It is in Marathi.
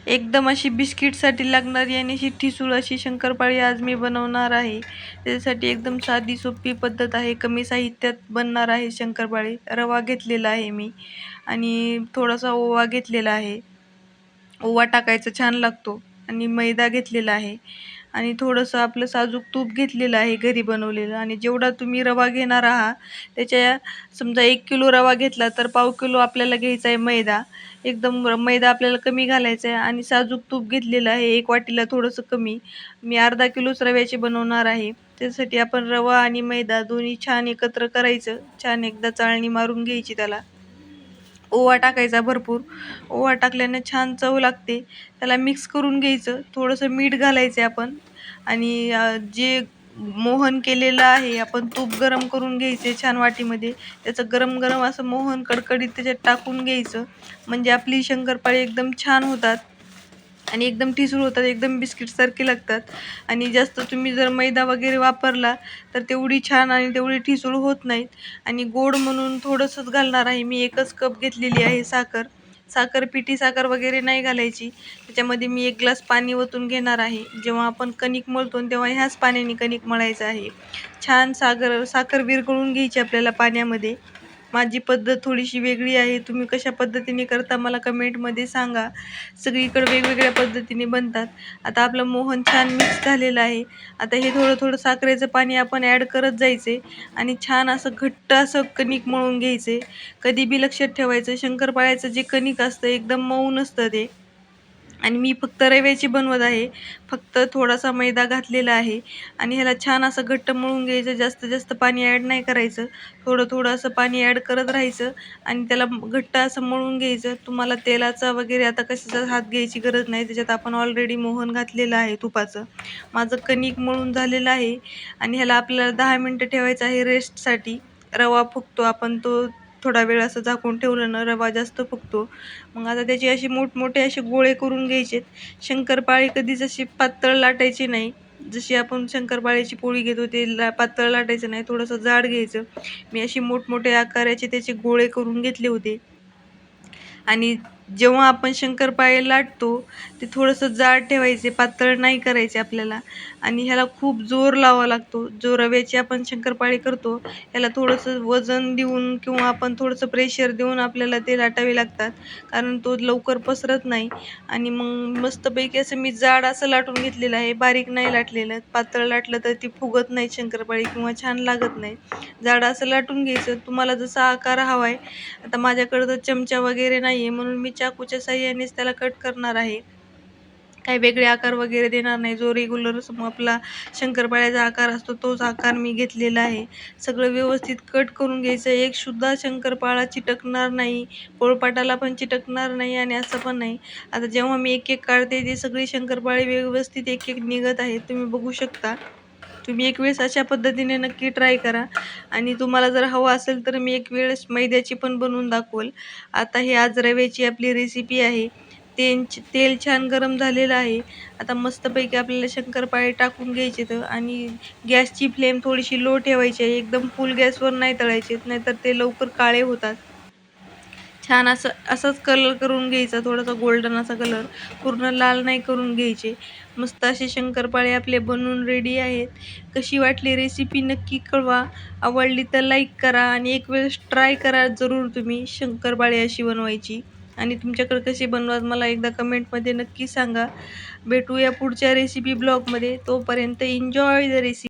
एकदम अशी बिस्किटसाठी लागणारी आणि अशी ठिसूळ अशी शंकरपाळी आज मी बनवणार आहे. त्याच्यासाठी एकदम साधी सोपी पद्धत आहे. कमी साहित्यात बनणार आहे शंकरपाळी. रवा घेतलेला आहे मी आणि थोडासा ओवा घेतलेला आहे. ओवा टाकायचा छान लागतो आणि मैदा घेतलेला आहे आणि थोडंसं आपलं साजूक तूप घेतलेलं आहे घरी बनवलेलं. आणि जेवढा तुम्ही रवा घेणार आहात त्याच्या समजा 1 किलो रवा घेतला तर पाव किलो आपल्याला घ्यायचा आहे मैदा. एकदम मैदा आपल्याला कमी घालायचा आहे आणि साजूक तूप घेतलेलं आहे 1 वाटीला थोडंसं कमी. मी अर्धा किलोच रव्याचे बनवणार आहे. त्यासाठी आपण रवा आणि मैदा दोन्ही छान एकत्र करायचं. छान एकदा चाळणी मारून घ्यायची त्याला. ओवा टाकायचा भरपूर. ओवा टाकल्याने छान चव लागते. त्याला मिक्स करून घ्यायचं. थोडंसं मीठ घालायचं आपण आणि जे मोहन केलेलं आहे आपण तूप गरम करून घ्यायचे छान वाटीमध्ये. त्याचं गरम-गरम असं मोहन कडकडीत त्याच्यात टाकून घ्यायचं. म्हणजे आपली शंकरपाळी एकदम छान होतात आणि एकदम ठिसूळ होतात, एकदम बिस्किटसारखे लागतात. आणि जास्त तुम्ही जर मैदा वगैरे वापरला तर तेवढी छान आणि तेवढी ठिसूळ होत नाहीत. आणि गोड म्हणून थोडंसंच घालणार आहे मी. 1च कप घेतलेली आहे साखर. पिठी साखर वगैरे नाही घालायची. त्याच्यामध्ये मी 1 ग्लास पाणी ओतून घेणार आहे. जेव्हा आपण कणिक मळतो तेव्हा ह्याच पाण्याने कणिक मळायचं आहे. छान साखर विरघळून घ्यायची आपल्याला पाण्यामध्ये. माझी पद्धत थोडीशी वेगळी आहे. तुम्ही कशा पद्धतीने करता मला कमेंटमध्ये सांगा. सगळीकडे वेगवेगळ्या पद्धतीने बनतात. आता आपलं मोहन छान मिक्स झालेलं आहे. आता हे थोडं-थोडं साखरेचं पाणी आपण ॲड करत जायचे आणि छान असं घट्ट असं कणिक मळून घ्यायचे. कधी बी लक्षात ठेवायचं शंकरपाळ्याचं जे कणिक असतं एकदम मऊ नसतं ते. आणि मी फक्त रव्याची बनवत आहे. फक्त थोडासा मैदा घातलेला आहे आणि ह्याला छान असं घट्ट मळून घ्यायचं. जास्त जास्त पाणी ॲड नाही करायचं. थोडं-थोडं असं पाणी ॲड करत राहायचं आणि त्याला घट्ट असं मळून घ्यायचं. तुम्हाला तेलाचा वगैरे आता कशाचा हात घ्यायची गरज नाही. त्याच्यात आपण ऑलरेडी मोहन घातलेलं आहे तुपाचं. माझं कणिक मळून झालेलं आहे आणि ह्याला आपल्याला 10 मिनिटं ठेवायचं आहे रेस्टसाठी. रवा फुगतो आपण तो थोडा वेळ असं झाकून ठेवलं ना रवा जास्त फुगतो. मग आता त्याचे असे मोठमोठे असे गोळे करून घ्यायचेत. शंकरपाळी कधीच अशी पातळ लाटायची नाही. जशी आपण शंकरपाळीची पोळी घेतो ते पातळ लाटायचं नाही, थोडंसं जाड घ्यायचं. मी अशी मोठमोठे आकाराचे त्याचे गोळे करून घेतले होते. आणि जेव्हा आपण शंकरपाळे लाटतो ते थोडंसं जाड ठेवायचे, पातळ नाही करायचे आपल्याला. आणि ह्याला खूप जोर लावावा लागतो. जो रव्याची आपण शंकरपाळी करतो ह्याला थोडंसं वजन देऊन किंवा आपण थोडंसं प्रेशर देऊन आपल्याला ते लाटावे लागतात, कारण तो लवकर पसरत नाही. आणि मग मस्तपैकी असं मी जाड असं लाटून घेतलेलं आहे, बारीक नाही लाटलेलं. पातळ लाटलं तर ती फुगत नाही शंकरपाळी किंवा छान लागत नाही. जाड असं लाटून घ्यायचं तुम्हाला जसा आकार हवा आहे. आता माझ्याकडं तर चमचा वगैरे नाही आहे म्हणून मी चाकूच्या साहाय्यानेच त्याला कट करणार आहे. काही वेगळे आकार वगैरे देणार नाही. जो रेग्युलर आपला शंकरपाळ्याचा आकार असतो तोच आकार मी घेतलेला आहे. सगळं व्यवस्थित कट करून घ्यायचं. एक सुद्धा शंकरपाळा चिटकणार नाही, पोळपाटाला पण चिटकणार नाही आणि असं पण नाही. आता जेव्हा मी एक-एक काढते ती सगळी शंकरपाळी व्यवस्थित एक-एक निघत आहे. तुम्ही बघू शकता. तुम्ही एक वेळेस अशा पद्धतीने नक्की ट्राय करा. आणि तुम्हाला जर हवं असेल तर मी एक वेळेस मैद्याची पण बनवून दाखवल. आता हे आज रव्याची आपली रेसिपी आहे. तेल छान गरम झालेलं आहे. आता मस्तपैकी आपल्याला शंकरपाळे टाकून घ्यायचेत आणि गॅसची फ्लेम थोडीशी लो ठेवायची आहे. एकदम फुल गॅसवर नाही तळायचे, नाहीतर ते लवकर काळे होतात. छान असाच कलर करून घ्यायचा, थोडासा गोल्डन असा कलर. पूर्ण लाल नाही करून घ्यायचे. मस्त असे शंकरपाळे आपले बनवून रेडी आहेत. कशी वाटली रेसिपी नक्की कळवा. आवडली तर लाईक करा आणि एक वेळेस ट्राय करा जरूर तुम्ही शंकरपाळे अशी बनवायची. आणि तुमच्याकडे कशी बनवतात मला एकदा कमेंटमध्ये नक्की सांगा. भेटूया पुढच्या रेसिपी ब्लॉगमध्ये. तोपर्यंत एन्जॉय द रेसिपी.